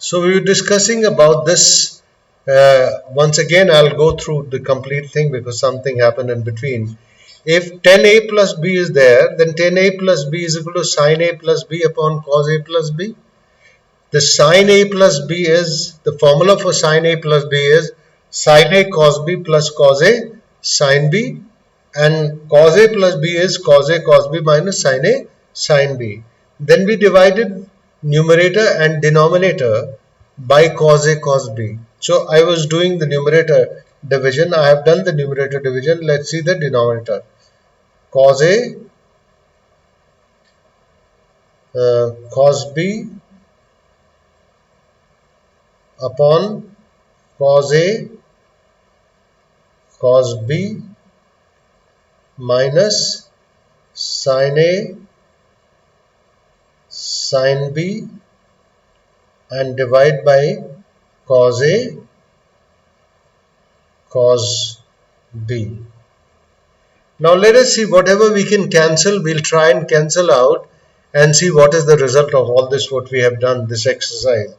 So we were discussing about this. Once again, I'll go through the complete thing because something happened in between. If 10a plus b is there, then 10a plus b is equal to sine a plus b upon cos a plus b. The sine a plus b is, the formula for sine a plus b is sine a cos b plus cos a sine b, and cos a plus b is cos a cos b minus sine a sine b. Then we divided numerator and denominator by cos a cos b. So I was doing the numerator division. I have done the numerator division. Let's see the denominator. Cos a cos b upon cos a cos b minus sin a sin b and divide by cos a cos b. Now let us see whatever we can cancel, we'll try and cancel out and see what is the result of all this, what we have done, this exercise.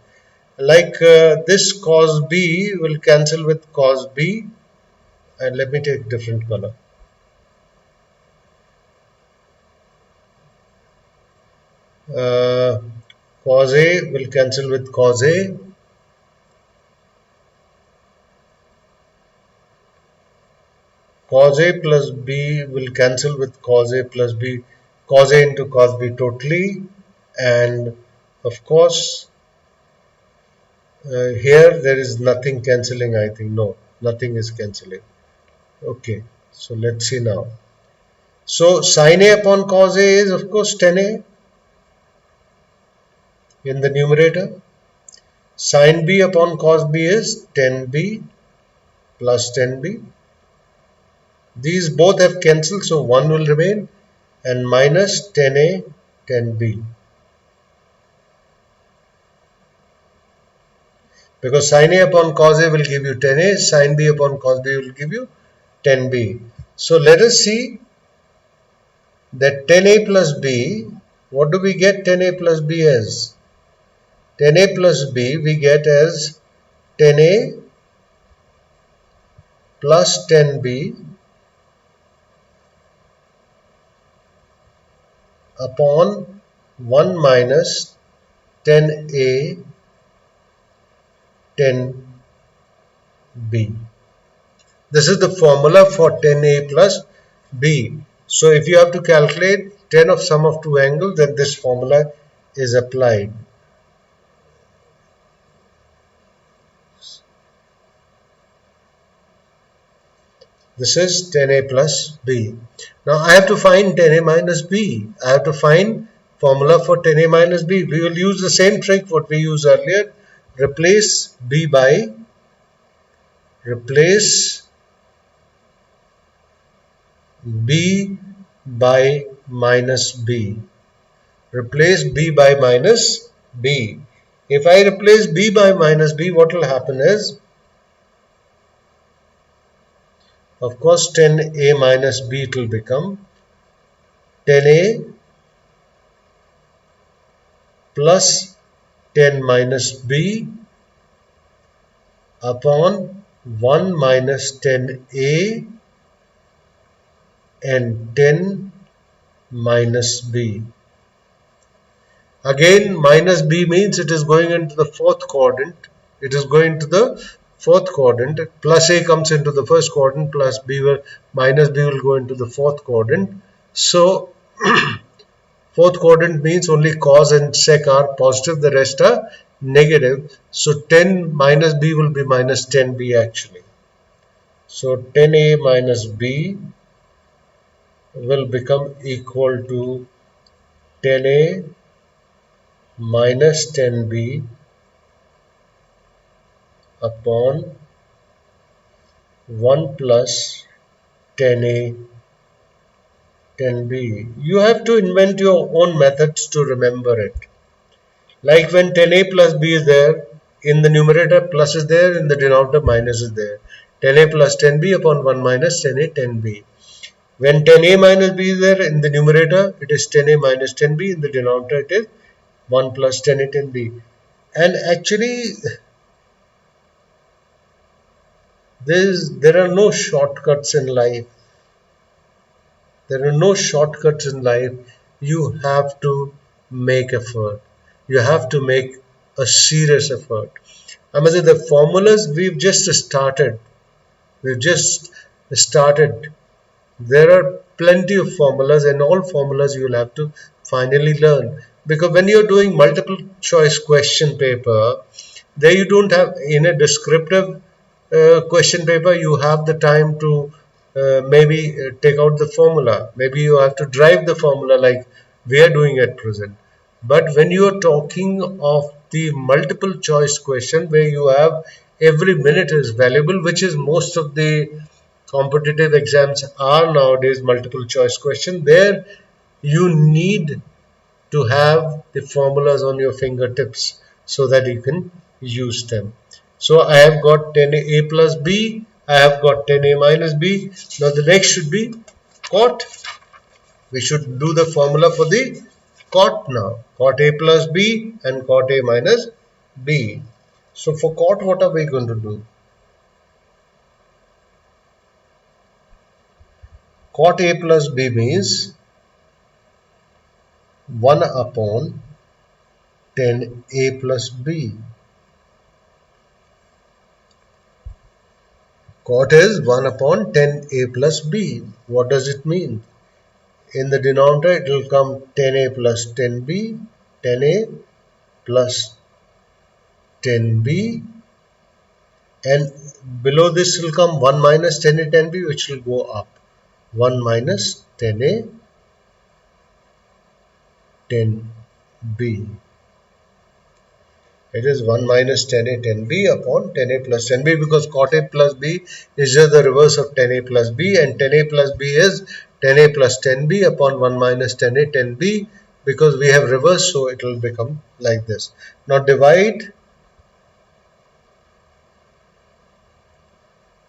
Like this cos b will cancel with cos b, and let me take different color. Cos a will cancel with cos a, cos a plus b will cancel with cos a plus b, cos a into cos b totally, and of course here there is nothing cancelling, I think. No, nothing is cancelling. Okay, so let's see now. So sin a upon cos a is of course 10a in the numerator. Sin b upon cos b is 10b plus 10b. These both have cancelled, so 1 will remain, and minus 10a 10b. Because sin a upon cos a will give you 10a, sin b upon cos b will give you 10b. So let us see that 10a plus b, what do we get 10a plus b as? 10a plus b we get as 10a plus 10b upon 1 minus 10a 10b. This is the formula for 10a plus b. So if you have to calculate 10 of sum of two angles, then this formula is applied. This is 10a plus b. Now I have to find 10a minus b. I have to find formula for 10a minus b. We will use the same trick what we used earlier. Replace b by minus b. Replace b by minus b. If I replace b by minus b, what will happen is, of course 10a minus b, it will become 10a plus 10 minus b upon 1 minus 10a and 10 minus b. Again, minus b means it is going into the fourth quadrant. It is going to the fourth quadrant. Plus a comes into the first quadrant, plus b will, minus b will go into the fourth quadrant. So fourth quadrant means only cos and sec are positive, the rest are negative. So 10 minus b will be minus 10b actually. So 10a minus b will become equal to 10a minus 10b upon 1 plus 10a 10b. You have to invent your own methods to remember it. Like when 10a plus b is there, in the numerator plus is there, in the denominator minus is there. 10a plus 10b upon 1 minus 10a 10b. When 10a minus b is there, in the numerator it is 10a minus 10b, in the denominator it is 1 plus 10a 10b. And actually, there are no shortcuts in life. There are no shortcuts in life. You have to make effort. You have to make a serious effort. I must say the formulas we've just started. We've just started. There are plenty of formulas, and all formulas you'll have to finally learn. Because when you're doing multiple choice question paper, there you don't have in a descriptive question paper, you have the time to maybe take out the formula. Maybe you have to drive the formula like we are doing at present. But when you are talking of the multiple choice question where you have every minute is valuable, which is most of the competitive exams are nowadays multiple choice question, there you need to have the formulas on your fingertips so that you can use them. So I have got 10a plus b, I have got 10a minus b. Now the next should be cot. We should do the formula for the cot now. Cot a plus b and cot a minus b. So for cot, what are we going to do? Cot a plus b means 1 upon 10a plus b. Cot is 1 upon 10a plus b. What does it mean? In the denominator, it will come 10a plus 10b, 10a plus 10b, and below this will come 1 minus 10a 10b, which will go up. 1 minus 10a 10b. It is 1 minus 10a 10b upon 10a plus 10b, because cot a plus b is just the reverse of 10a plus b, and 10a plus b is 10a plus 10b upon 1 minus 10a 10b, because we have reversed, so it will become like this. Now divide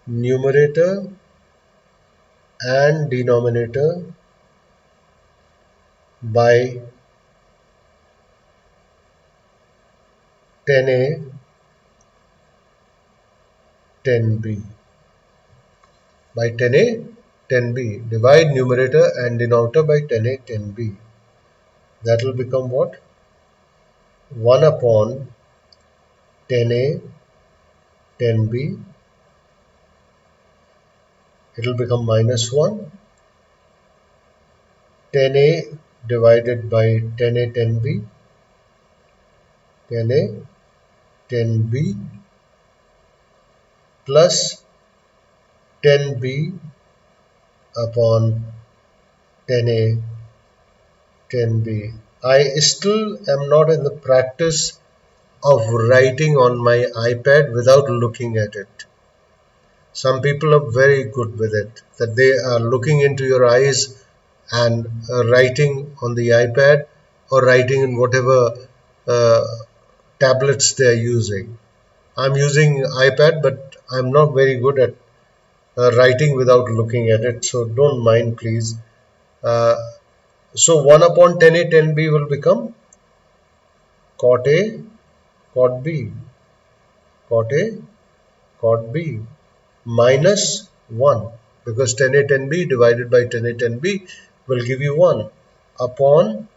numerator and denominator by 10a 10b. By 10a 10b. Divide numerator and denominator by 10a 10b. That will become what? 1 upon 10a 10b. It will become minus 1. 10a divided by 10a 10b. 10a 10b plus 10b upon 10a 10b. I still am not in the practice of writing on my iPad without looking at it. Some people are very good with it, that they are looking into your eyes and writing on the iPad or writing in whatever uh, tablets they are using. I'm using iPad, but I'm not very good at writing without looking at it, so don't mind, please. Uh, so 1 upon 10a 10b will become cot a cot b, cot a cot b, minus 1, because 10a 10b divided by 10a 10b will give you 1 upon,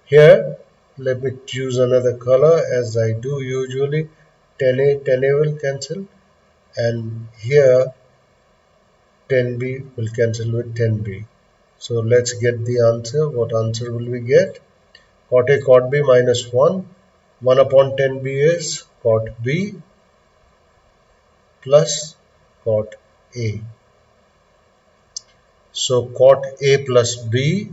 here let me choose another color as I do usually. 10a will cancel, and here 10b will cancel with 10b. So let's get the answer. What answer will we get? Cot a cot b minus 1. 1 upon 10b is cot b plus cot a. So cot a plus b,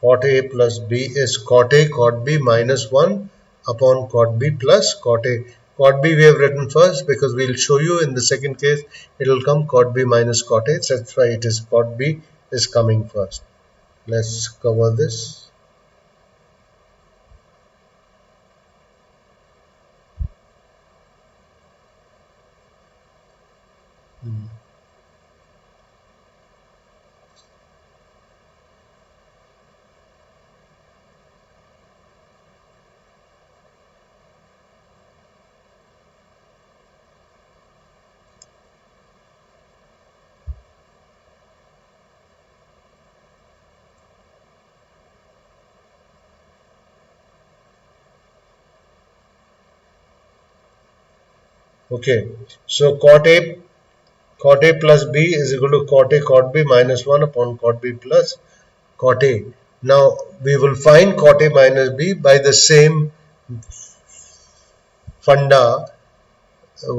cot a plus b is cot a cot b minus 1 upon cot b plus cot a. Cot b we have written first because we will show you in the second case it will come cot b minus cot a. So that's why it is cot b is coming first. Let's cover this. Okay, so cot A plus B is equal to cot A cot B minus 1 upon cot B plus cot A. Now we will find cot A minus B by the same funda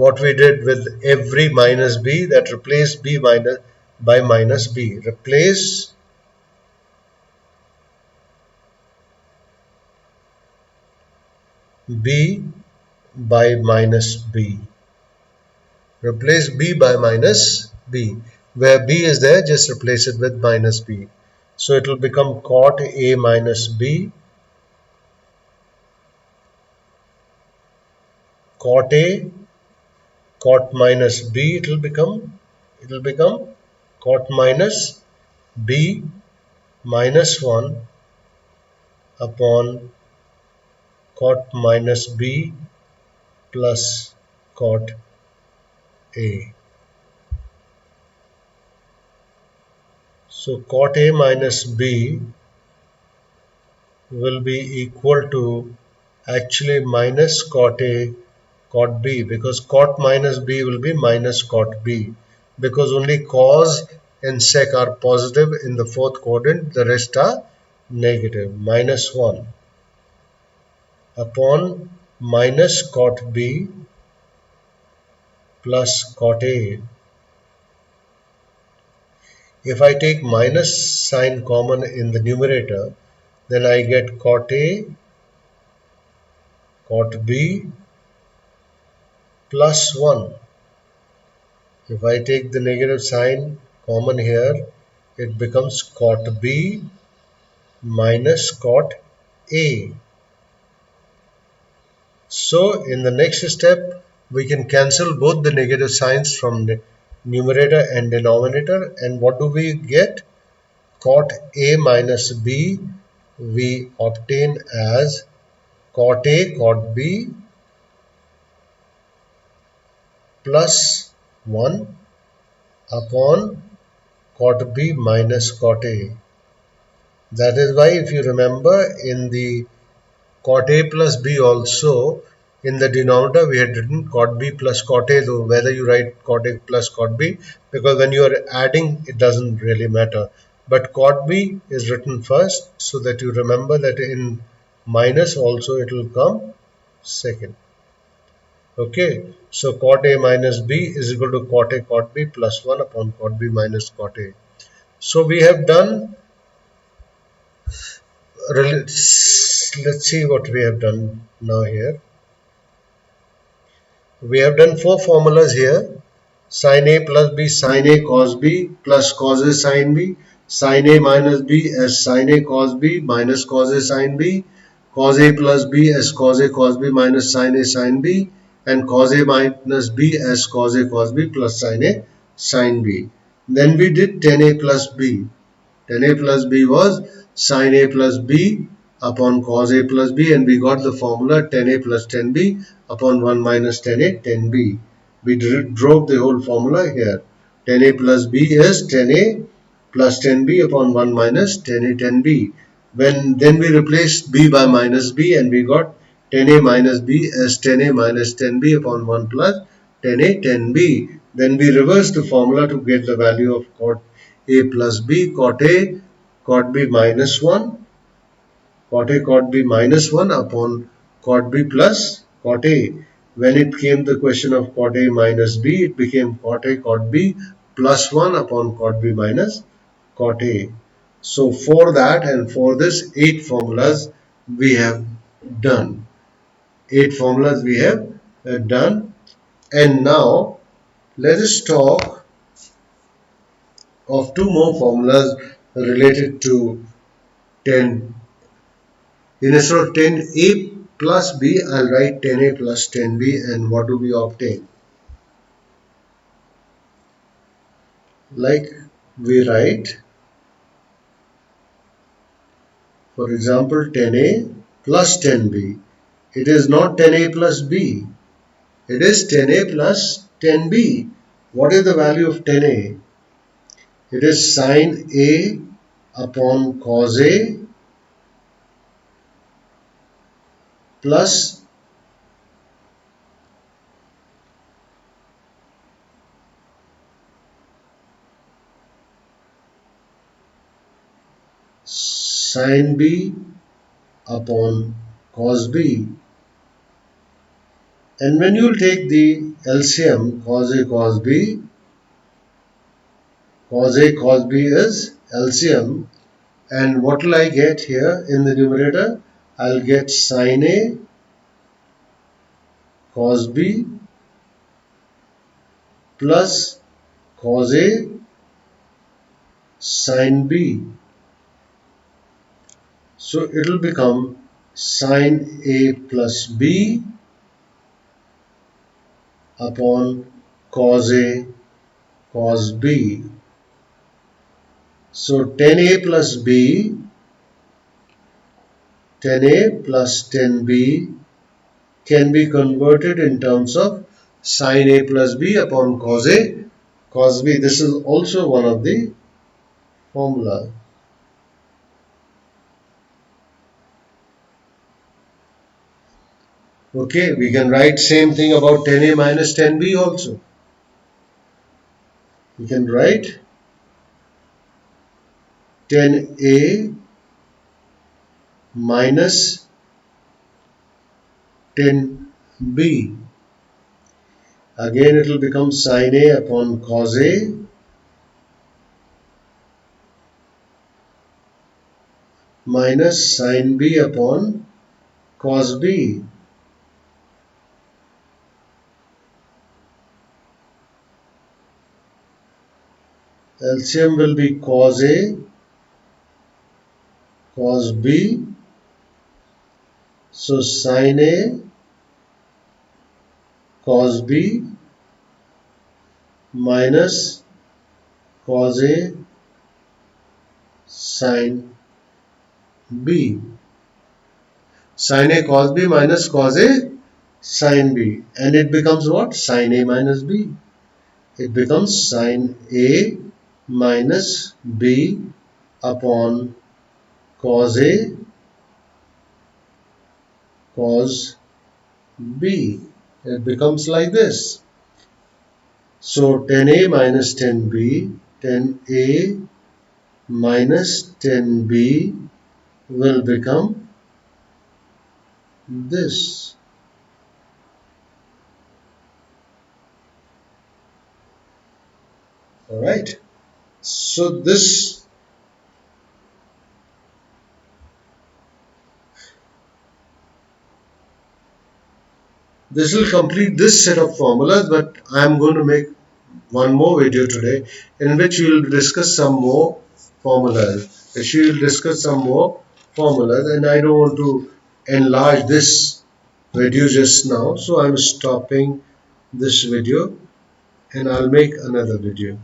what we did with every minus B, that replace B minus by minus B. Replace B by minus B. Replace B by minus B. Where B is there, just replace it with minus B. So it will become cot A minus B, cot A, cot minus B. It will become cot minus B minus 1 upon cot minus B plus cot A. So cot A minus B will be equal to actually minus cot A cot B, because cot minus B will be minus cot B, because only cos and sec are positive in the fourth quadrant, the rest are negative. Minus 1 upon minus cot B plus cot A. If I take minus sign common in the numerator, then I get cot A cot B plus 1. If I take the negative sign common here, it becomes cot B minus cot A. So in the next step, we can cancel both the negative signs from the numerator and denominator, and what do we get? Cot A minus B we obtain as cot A cot B plus 1 upon cot B minus cot A. That is why, if you remember, in the cot A plus B also, in the denominator we had written cot B plus cot A, though whether you write cot A plus cot B, because when you are adding it doesn't really matter. But cot B is written first, so that you remember that in minus also it will come second. Okay, so cot A minus B is equal to cot A cot B plus 1 upon cot B minus cot A. So we have done, let's see what we have done now here. We have done four formulas here: sin A plus B, sin A cos B plus cos A sin B, sin A minus B as sin A cos B minus cos A sin B, cos A plus B as cos A cos B minus sin A sin B, and cos A minus B as cos A cos B plus sin A sin B. Then we did tan A plus B. Tan A plus B was sin A plus B upon cos A plus B, and we got the formula tan A plus tan B upon 1 minus tan A tan B. We drove the whole formula here. Tan A plus B is tan A plus tan B upon 1 minus tan A tan B. Then we replaced B by minus B, and we got tan A minus B as tan A minus tan B upon 1 plus tan A tan B. Then we reversed the formula to get the value of cot A plus B, cot A cot B minus 1, cot A cot B minus 1 upon cot B plus cot A. When it came the question of cot A minus B, it became cot A cot B plus 1 upon cot B minus cot A. So for that and for this, 8 formulas we have done. 8 formulas we have done. And now let us talk of 2 more formulas related to 10. Instead of 10A plus B, I'll write 10A plus 10B, and what do we obtain? Like we write, for example, 10A plus 10B. It is not 10A plus B. It is 10A plus 10B. What is the value of 10A? It is sin A upon cos A plus sin B upon cos B. And when you take the LCM, cos A cos B, cos A cos B is LCM, and what will I get here in the numerator? I'll get sin A cos B plus cos A sin B. So it will become sin A plus B upon cos A cos B. So 10A plus B, 10A plus 10B can be converted in terms of sin A plus B upon cos A cos B. This is also one of the formula. Okay, we can write same thing about 10A minus 10B also. We can write 10A minus 10B. Again it will become sin A upon cos A minus sin B upon cos B. LCM will be cos A cos B. So sin A cos B minus cos A sin B. Sin A cos B minus cos A sin B. And it becomes what? Sin A minus B. It becomes sin A minus B upon cos A cos B. It becomes like this. So 10A minus 10B, 10A minus 10B will become this. Alright. So this will complete this set of formulas, but I am going to make one more video today in which we will discuss some more formulas. And I don't want to enlarge this video just now, so I'm stopping this video and I'll make another video.